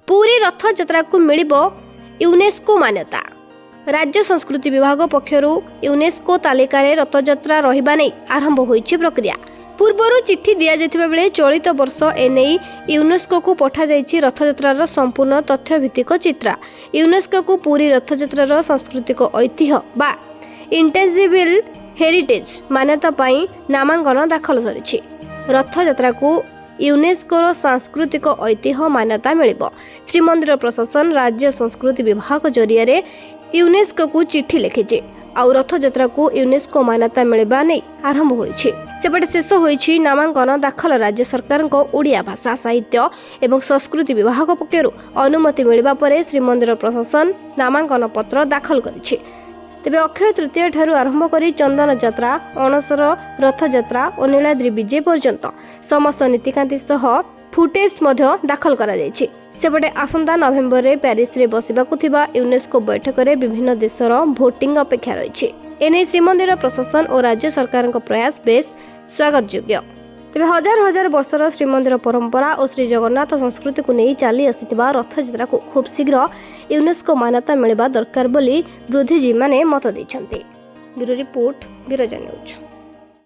पुरी रथयात्रा को मिलिबो यूनेस्को मान्यता। राज्य संस्कृति विभाग पक्षरु यूनेस्को तालिकार रथयात्रा रहिबा नै आरंभ होईछि प्रक्रिया। पूर्वरु चिट्ठी दिया जायतिबा बेले चलित वर्ष एने यूनेस्को को पठा जायछि रथयात्रार संपूर्ण तथ्य भित्तिक चित्र। यूनेस्को को पुरी रथयात्रार सांस्कृतिक ऐतिह्य बा इंटेंजिबल हेरिटेज मान्यता पाई नामांकन दाखल सरिछि। रथयात्रा को यूनेस्कोर सांस्कृतिक ऐतिह्य मान्यता मिलिबो। श्रीमंदिर प्रशासन राज्य संस्कृति विभाग जरिया यूनेस्को को चिट्ठी लिखिछि आउ रथयात्रा को यूनेस्को मान्यता मिलवा नहीं आरंभ होईछि। सेपटे शेष होईछि नामांकन दाखल। राज्य सरकार को ओडिया भाषा साहित्य एवं संस्कृति विभाग पक्षरु अनुमति मिलवा परे श्रीमंदिर प्रशासन नामांकन पत्र दाखल करिछि। तेबे अक्षय तृतीय ठारू आरंभ करी चंदन यात्रा, अणसर रथयात्रा और नीलाद्रि विजय पर्यंत समस्त नीतिकांति सह फुटेज मध्य दाखल करा जायछि। सेपटे आसंता नवेम्बर रे प्यारिस रे बसिबाकु थिबा यूनेस्को बैठक रे विभिन्न देशर भोटिंग अपेक्षा रहिछि। एने श्रीमंदिर प्रशासन और राज्य सरकार प्रयास बेस स्वागत योग्य। तेबे हजार हजार वर्षर श्रीमंदिर परंपरा और श्री जगन्नाथ संस्कृति को नहीं चली आसिथिबा रथयात्रा को खूब शीघ्र यूनेस्को मान्यता मिलवा दरकार बोली बुद्धिजीवी माने मत दैछन्ति। Bureau report, Virja news.